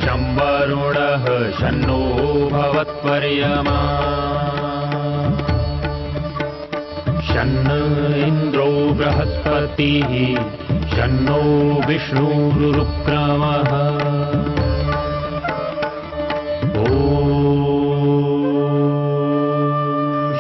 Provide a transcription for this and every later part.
शं वरुणः शन्नो भवत्वर्यमा शन्न इन्द्रो बृहस्पतिः शन्नो विष्णुरुक्रमः ॐ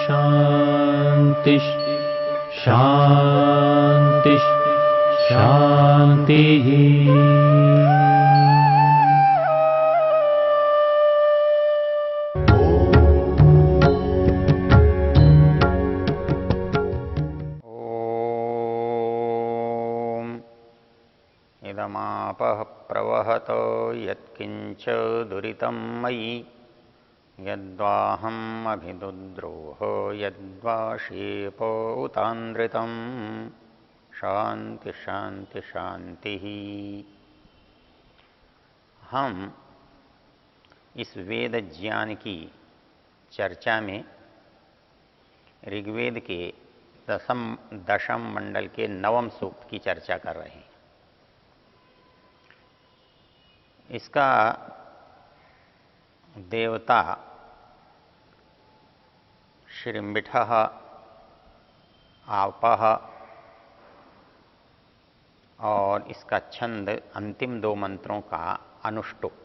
शान्ति शान्ति शान्तिः। इदमापः प्रवहत यत्किंच दुरितं मयि यद्वाहम् अभिदुद्रोह यद्वा शेपोतान्द्रितं शांति शांति शांति। हम इस वेद ज्ञान की चर्चा में ऋग्वेद के दशम मंडल के 9वें सूक्त की चर्चा कर रहे हैं। इसका देवता श्रीम्बिठः आपः और इसका छंद अंतिम 2 मंत्रों का अनुष्टुप।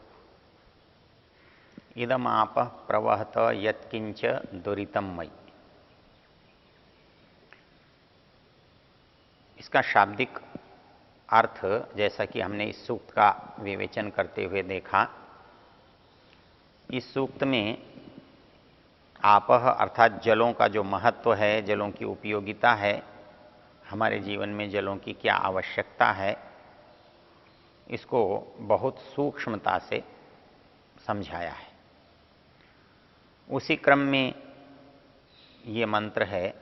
इदम आपः प्रवहत यत्किंच दुरितं मयि। इसका शाब्दिक अर्थ जैसा कि हमने इस सूक्त का विवेचन करते हुए देखा, इस सूक्त में आपह अर्थात जलों का जो महत्व है, जलों की उपयोगिता है, हमारे जीवन में जलों की क्या आवश्यकता है, इसको बहुत सूक्ष्मता से समझाया है। उसी क्रम में ये मंत्र है,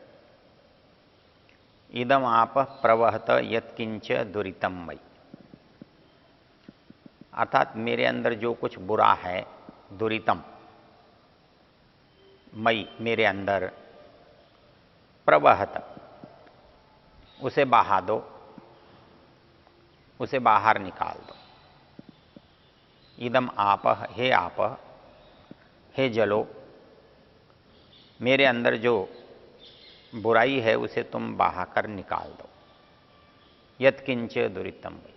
इदम आपः प्रवहत यत्किंच दुरितं मयि। अर्थात मेरे अंदर जो कुछ बुरा है, दुरितम मयि मेरे अंदर, प्रवहत उसे बहा दो, उसे बाहर निकाल दो। इदम आपः हे आपः, हे जलो, मेरे अंदर जो बुराई है उसे तुम बहाकर निकाल दो। यत्किंच दुरितं मयि।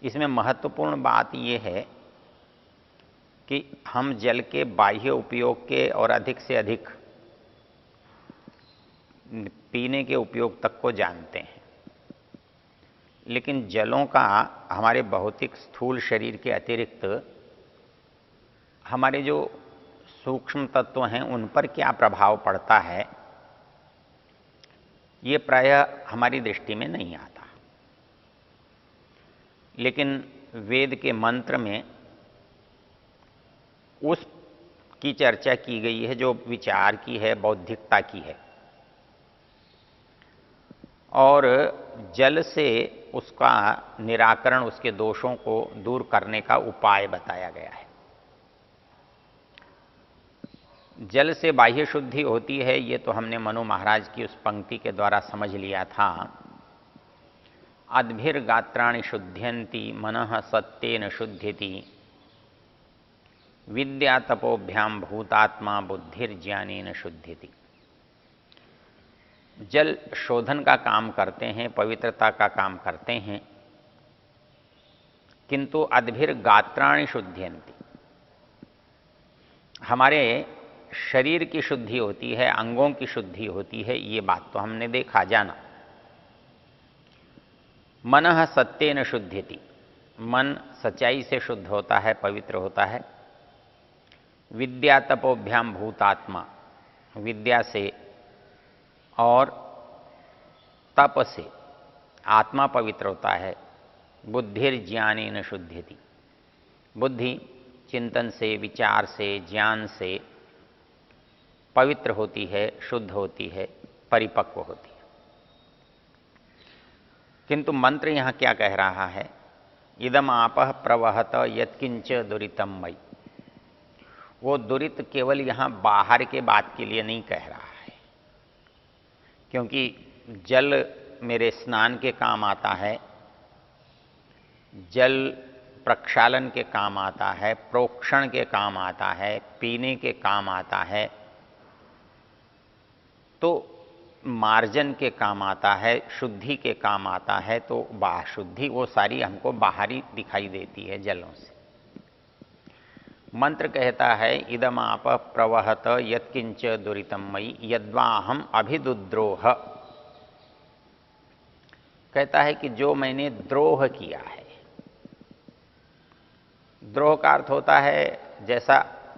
इसमें महत्वपूर्ण बात यह है कि हम जल के बाह्य उपयोग के और अधिक से अधिक पीने के उपयोग तक को जानते हैं, लेकिन जलों का हमारे भौतिक स्थूल शरीर के अतिरिक्त हमारे जो सूक्ष्म तत्व हैं उन पर क्या प्रभाव पड़ता है, ये प्रायः हमारी दृष्टि में नहीं आता। लेकिन वेद के मंत्र में उस की चर्चा की गई है जो विचार की है, बौद्धिकता की है, और जल से उसका निराकरण, उसके दोषों को दूर करने का उपाय बताया गया है। जल से बाह्य शुद्धि होती है, ये तो हमने मनु महाराज की उस पंक्ति के द्वारा समझ लिया था। अद्भिर्गात्राणि शुद्ध्यन्ति मनः सत्येन शुद्ध्यति विद्या तपोभ्याम भूतात्मा बुद्धिर्ज्ञानेन शुद्ध्यति। जल शोधन का काम करते हैं, पवित्रता का काम करते हैं, किंतु अद्भिर्गात्राणि शुद्ध्यन्ति, हमारे शरीर की शुद्धि होती है, अंगों की शुद्धि होती है, ये बात तो हमने देखा जाना। मनः सत्येन शुद्ध्यति, मन सच्चाई से शुद्ध होता है, पवित्र होता है। विद्या तपोभ्याम भूतात्मा, विद्या से और तप से आत्मा पवित्र होता है। बुद्धिर्ज्ञानेन शुद्ध्यति, बुद्धि चिंतन से, विचार से, ज्ञान से पवित्र होती है, शुद्ध होती है, परिपक्व होती है। किंतु मंत्र यहाँ क्या कह रहा है? इदम आपः प्रवहत यत्किंच दुरितं मयि। वो दुरित केवल यहाँ बाहर के बात के लिए नहीं कह रहा है, क्योंकि जल मेरे स्नान के काम आता है, जल प्रक्षालन के काम आता है, प्रोक्षण के काम आता है, पीने के काम आता है, तो मार्जन के काम आता है, शुद्धि के काम आता है, तो बाह्य शुद्धि वो सारी हमको बाहरी दिखाई देती है जलों से। मंत्र कहता है इदम आप प्रवहत यत्किंच दुरितम मयि यद्वाहम अभिदुद्रोह। कहता है कि जो मैंने द्रोह किया है, द्रोह का अर्थ होता है जैसा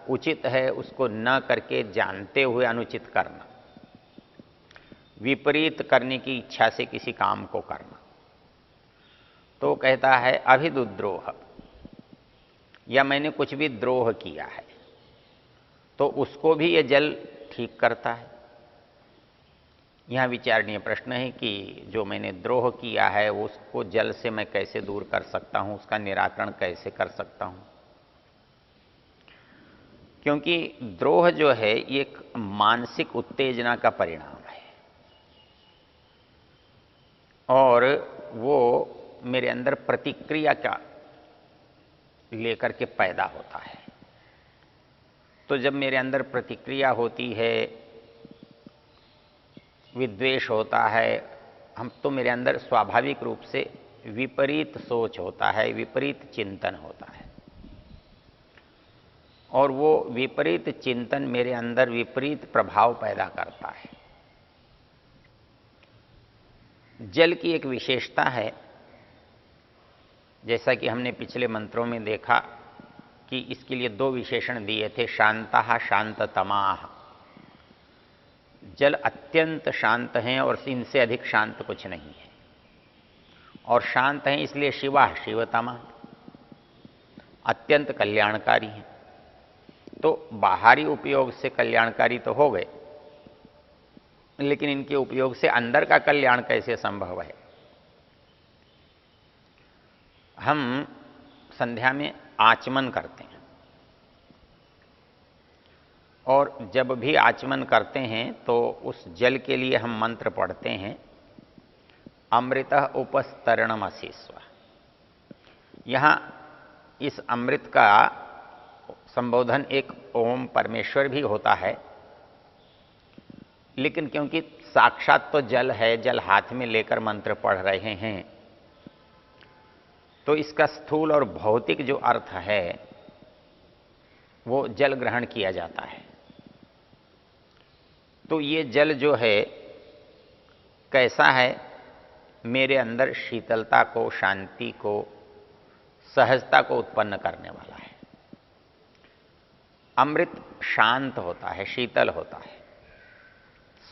उचित है उसको न करके जानते हुए अनुचित करना, विपरीत करने की इच्छा से किसी काम को करना। तो कहता है अभिदुद्रोह, या मैंने कुछ भी द्रोह किया है तो उसको भी ये जल ठीक करता है। यहाँ विचारणीय प्रश्न है कि जो मैंने द्रोह किया है उसको जल से मैं कैसे दूर कर सकता हूँ, उसका निराकरण कैसे कर सकता हूँ। क्योंकि द्रोह जो है ये एक मानसिक उत्तेजना का परिणाम है और वो मेरे अंदर प्रतिक्रिया का लेकर के पैदा होता है। तो जब मेरे अंदर प्रतिक्रिया होती है, विद्वेष होता है, तो मेरे अंदर स्वाभाविक रूप से विपरीत सोच होता है, विपरीत चिंतन होता है और वो विपरीत चिंतन मेरे अंदर विपरीत प्रभाव पैदा करता है। जल की एक विशेषता है, जैसा कि हमने पिछले मंत्रों में देखा कि इसके लिए दो विशेषण दिए थे, शांतः शांततमाः। जल अत्यंत शांत हैं और इनसे अधिक शांत कुछ नहीं है, और शांत हैं इसलिए शिवा शिवतमा, अत्यंत कल्याणकारी हैं। तो बाहरी उपयोग से कल्याणकारी तो हो गए, लेकिन इनके उपयोग से अंदर का कल्याण कैसे संभव है। हम संध्या में आचमन करते हैं और जब भी आचमन करते हैं तो उस जल के लिए हम मंत्र पढ़ते हैं, अमृतः उपस्तरणमसिस्व। यहाँ इस अमृत का संबोधन एक ओम परमेश्वर भी होता है, लेकिन क्योंकि साक्षात तो जल है, जल हाथ में लेकर मंत्र पढ़ रहे हैं, तो इसका स्थूल और भौतिक जो अर्थ है वो जल ग्रहण किया जाता है। तो ये जल जो है कैसा है, मेरे अंदर शीतलता को, शांति को, सहजता को उत्पन्न करने वाला है। अमृत शांत होता है, शीतल होता है,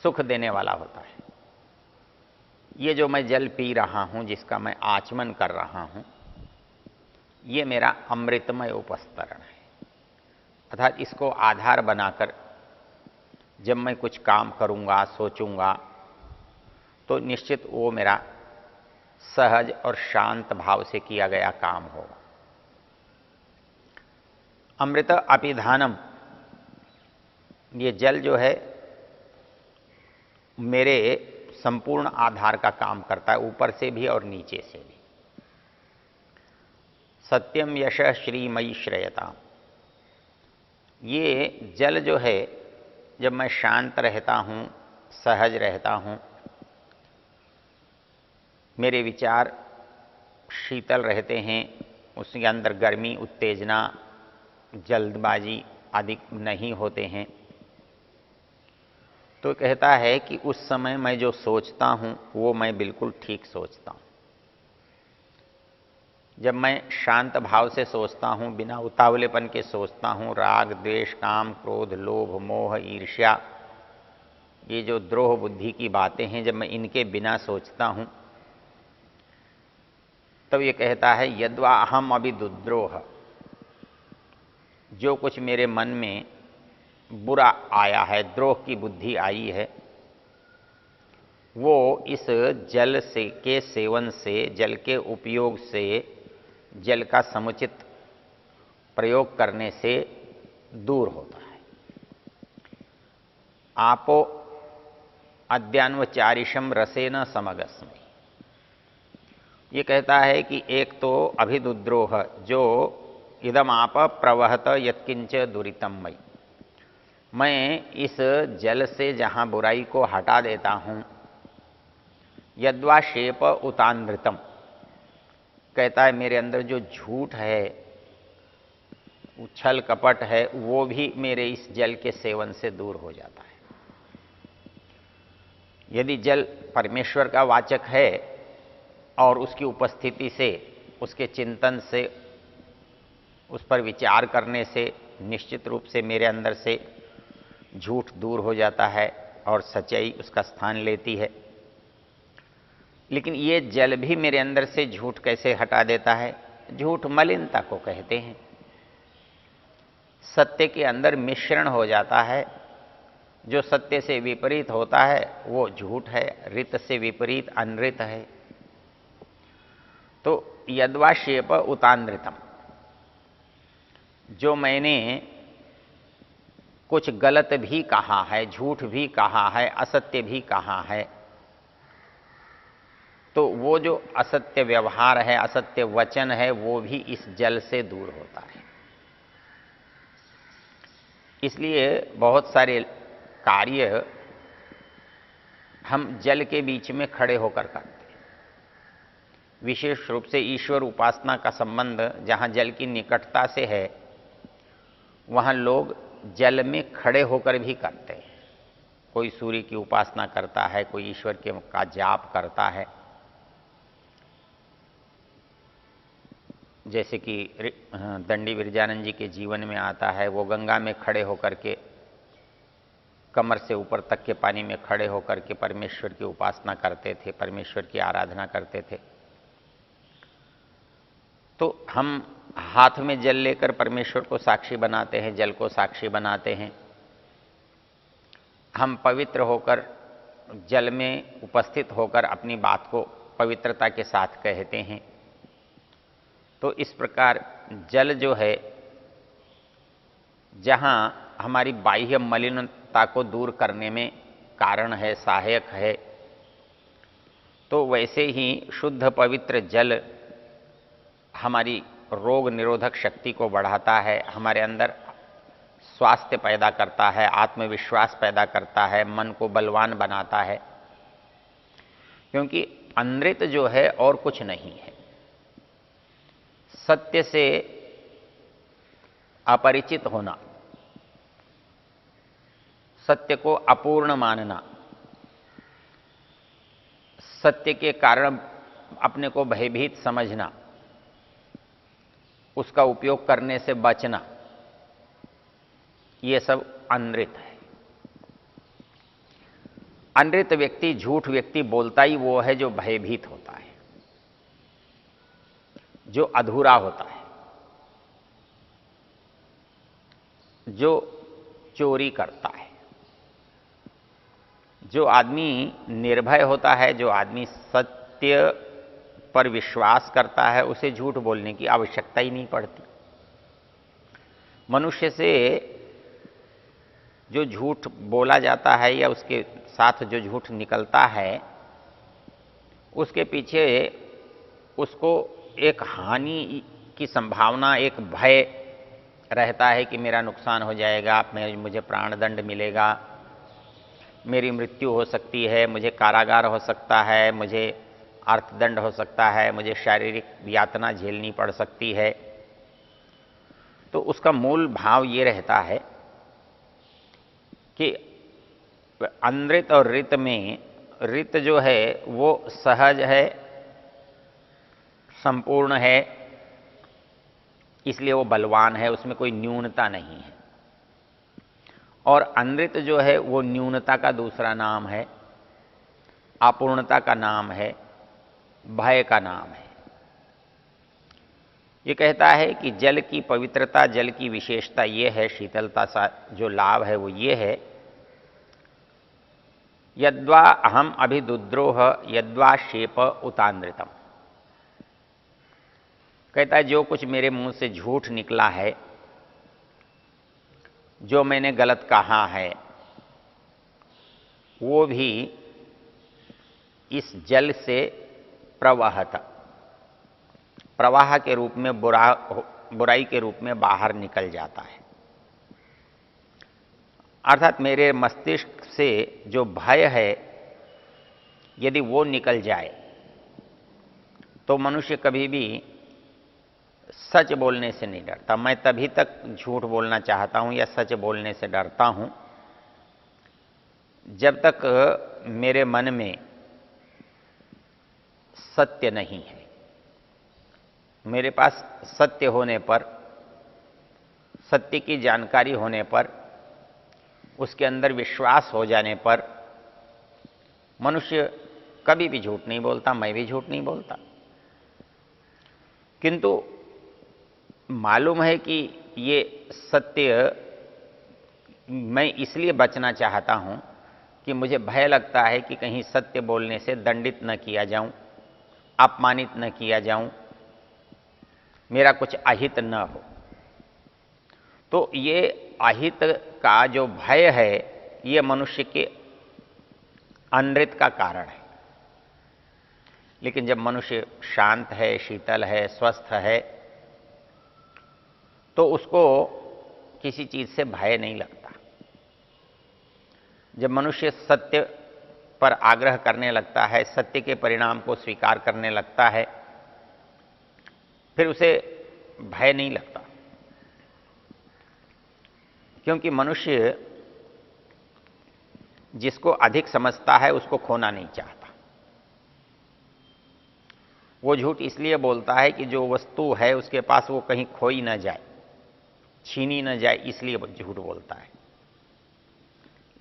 सुख देने वाला होता है। ये जो मैं जल पी रहा हूं, जिसका मैं आचमन कर रहा हूं, ये मेरा अमृतमय उपस्तरण है। अर्थात इसको आधार बनाकर जब मैं कुछ काम करूंगा, सोचूंगा, तो निश्चित वो मेरा सहज और शांत भाव से किया गया काम होगा। अमृत अपिधानम, ये जल जो है मेरे संपूर्ण आधार का काम करता है, ऊपर से भी और नीचे से भी। सत्यम यश श्रीमयी श्रेयता, ये जल जो है जब मैं शांत रहता हूँ, सहज रहता हूँ, मेरे विचार शीतल रहते हैं, उसके अंदर गर्मी, उत्तेजना, जल्दबाजी आदि नहीं होते हैं, तो कहता है कि उस समय मैं जो सोचता हूँ वो मैं बिल्कुल ठीक सोचता हूँ। जब मैं शांत भाव से सोचता हूँ, बिना उतावलेपन के सोचता हूँ, राग, द्वेष, काम, क्रोध, लोभ, मोह, ईर्ष्या, ये जो द्रोह बुद्धि की बातें हैं, जब मैं इनके बिना सोचता हूँ, तब ये कहता है यद्वा अहम अभिदुद्रोह, जो कुछ मेरे मन में बुरा आया है, द्रोह की बुद्धि आई है, वो इस जल से के सेवन से, जल के उपयोग से, जल का समुचित प्रयोग करने से दूर होता है। आपो अद्यान्वचारिषम रसेन समगस्मि, ये कहता है कि एक तो अभिदुद्रोह, जो इदम आप प्रवहत यत्किंच दुरितम मई, मैं इस जल से जहाँ बुराई को हटा देता हूँ, यद्वा शेप उतानृतम, कहता है मेरे अंदर जो झूठ है, उछल कपट है, वो भी मेरे इस जल के सेवन से दूर हो जाता है। यदि जल परमेश्वर का वाचक है और उसकी उपस्थिति से, उसके चिंतन से, उस पर विचार करने से निश्चित रूप से मेरे अंदर से झूठ दूर हो जाता है और सच्चाई उसका स्थान लेती है। लेकिन ये जल भी मेरे अंदर से झूठ कैसे हटा देता है? झूठ मलिनता को कहते हैं। सत्य के अंदर मिश्रण हो जाता है, जो सत्य से विपरीत होता है वो झूठ है, ऋत से विपरीत अनृत है। तो यद्वा शेप उतानृतम, जो मैंने कुछ गलत भी कहा है, झूठ भी कहा है, असत्य भी कहा है, तो वो जो असत्य व्यवहार है, असत्य वचन है, वो भी इस जल से दूर होता है। इसलिए बहुत सारे कार्य हम जल के बीच में खड़े होकर करते हैं। विशेष रूप से ईश्वर उपासना का संबंध जहाँ जल की निकटता से है, वहाँ लोग जल में खड़े होकर भी करते हैं। कोई सूर्य की उपासना करता है, कोई ईश्वर के का जाप करता है। जैसे कि दंडी विरजानंद जी के जीवन में आता है, वो गंगा में खड़े होकर के, कमर से ऊपर तक के पानी में खड़े होकर के परमेश्वर की उपासना करते थे, परमेश्वर की आराधना करते थे। तो हम हाथ में जल लेकर परमेश्वर को साक्षी बनाते हैं, जल को साक्षी बनाते हैं। हम पवित्र होकर जल में उपस्थित होकर अपनी बात को पवित्रता के साथ कहते हैं। तो इस प्रकार जल जो है, जहाँ हमारी बाह्य मलिनता को दूर करने में कारण है, सहायक है, तो वैसे ही शुद्ध पवित्र जल हमारी रोग निरोधक शक्ति को बढ़ाता है, हमारे अंदर स्वास्थ्य पैदा करता है, आत्मविश्वास पैदा करता है, मन को बलवान बनाता है। क्योंकि अमृत जो है और कुछ नहीं है, सत्य से अपरिचित होना, सत्य को अपूर्ण मानना, सत्य के कारण अपने को भयभीत समझना, उसका उपयोग करने से बचना, ये सब अनृत है। अनृत व्यक्ति, झूठ व्यक्ति बोलता ही वो है जो भयभीत होता है, जो अधूरा होता है, जो चोरी करता है। जो आदमी निर्भय होता है, जो आदमी सत्य पर विश्वास करता है, उसे झूठ बोलने की आवश्यकता ही नहीं पड़ती। मनुष्य से जो झूठ बोला जाता है या उसके साथ जो झूठ निकलता है, उसके पीछे उसको एक हानि की संभावना, एक भय रहता है कि मेरा नुकसान हो जाएगा, मुझे प्राणदंड मिलेगा, मेरी मृत्यु हो सकती है, मुझे कारागार हो सकता है, मुझे अर्थदंड हो सकता है, मुझे शारीरिक यातना झेलनी पड़ सकती है। तो उसका मूल भाव ये रहता है कि अनृत और ऋत में, ऋत जो है वो सहज है, संपूर्ण है, इसलिए वो बलवान है, उसमें कोई न्यूनता नहीं है। और अनृत जो है वो न्यूनता का दूसरा नाम है, अपूर्णता का नाम है, भय का नाम है। ये कहता है कि जल की पवित्रता, जल की विशेषता ये है, शीतलता सा जो लाभ है वो ये है, यद्वा अहम अभिदुद्रोह यद्वा शेप उतानृतम। कहता है जो कुछ मेरे मुंह से झूठ निकला है, जो मैंने गलत कहा है, वो भी इस जल से प्रवहत, प्रवाह के रूप में बुराई के रूप में बाहर निकल जाता है। अर्थात मेरे मस्तिष्क से जो भय है यदि वो निकल जाए तो मनुष्य कभी भी सच बोलने से नहीं डरता। मैं तभी तक झूठ बोलना चाहता हूं या सच बोलने से डरता हूं जब तक मेरे मन में सत्य नहीं है। मेरे पास सत्य होने पर, सत्य की जानकारी होने पर, उसके अंदर विश्वास हो जाने पर मनुष्य कभी भी झूठ नहीं बोलता, मैं भी झूठ नहीं बोलता। किंतु मालूम है कि ये सत्य मैं इसलिए बचना चाहता हूं कि मुझे भय लगता है कि कहीं सत्य बोलने से दंडित न किया जाऊं, अपमानित न किया जाऊं, मेरा कुछ अहित न हो। तो ये अहित का जो भय है ये मनुष्य के अनृत का कारण है। लेकिन जब मनुष्य शांत है, शीतल है, स्वस्थ है तो उसको किसी चीज से भय नहीं लगता। जब मनुष्य सत्य पर आग्रह करने लगता है, सत्य के परिणाम को स्वीकार करने लगता है, फिर उसे भय नहीं लगता। क्योंकि मनुष्य जिसको अधिक समझता है उसको खोना नहीं चाहता। वो झूठ इसलिए बोलता है कि जो वस्तु है उसके पास वो कहीं खोई ना जाए, छीनी ना जाए, इसलिए वो झूठ बोलता है।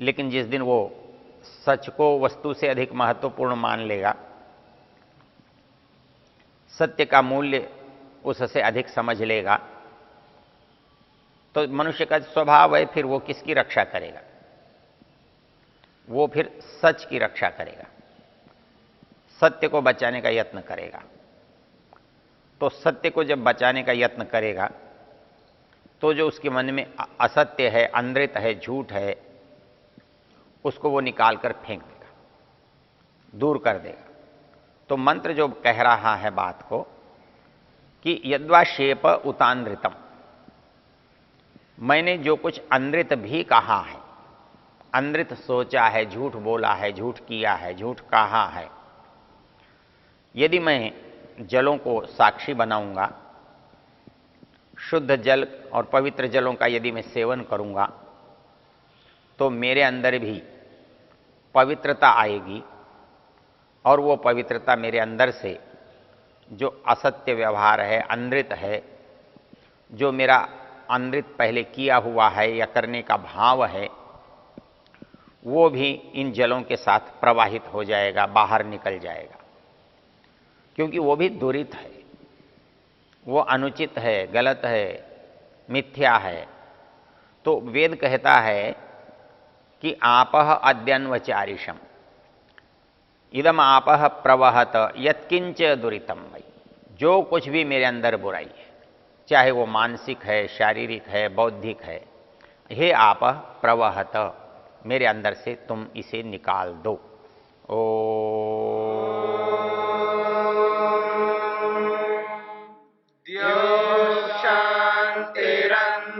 लेकिन जिस दिन वो सच को वस्तु से अधिक महत्वपूर्ण मान लेगा, सत्य का मूल्य उससे अधिक समझ लेगा, तो मनुष्य का स्वभाव है फिर वो किसकी रक्षा करेगा? वो फिर सच की रक्षा करेगा, सत्य को बचाने का यत्न करेगा। तो सत्य को जब बचाने का यत्न करेगा तो जो उसके मन में असत्य है, अनृत है, झूठ है, उसको वो निकाल कर फेंक देगा, दूर कर देगा। तो मंत्र जो कह रहा है बात को कि यद्वा शेप उतानृतम, मैंने जो कुछ अनृत भी कहा है, अनृत सोचा है, झूठ बोला है, झूठ किया है, झूठ कहा है, यदि मैं जलों को साक्षी बनाऊंगा, शुद्ध जल और पवित्र जलों का यदि मैं सेवन करूंगा तो मेरे अंदर भी पवित्रता आएगी और वो पवित्रता मेरे अंदर से जो असत्य व्यवहार है, अनृत है, जो मेरा अनृत पहले किया हुआ है या करने का भाव है, वो भी इन जलों के साथ प्रवाहित हो जाएगा, बाहर निकल जाएगा। क्योंकि वो भी दुरित है, वो अनुचित है, गलत है, मिथ्या है। तो वेद कहता है कि आपह अद्यन्वचारिषम इदम आपह प्रवहत यत्किंच दुरितम वै। जो कुछ भी मेरे अंदर बुराई है, चाहे वो मानसिक है, शारीरिक है, बौद्धिक है, हे आपह प्रवहत, मेरे अंदर से तुम इसे निकाल दो।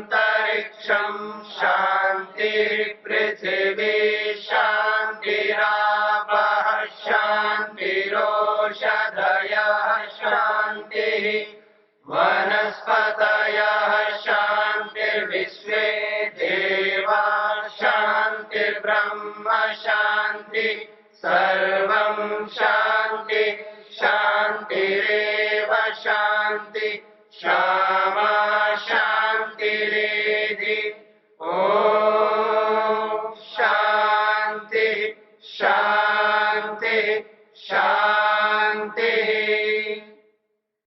शांतिरंतरिक्षं शांति पृथिवी शांतिरापः शांतिरोषधयः शांतिः वनस्पतयः शांतिर्विश्वे देवा शांतिर्ब्रह्म शांति सर्वं शांति शांतिरेव शांति शांति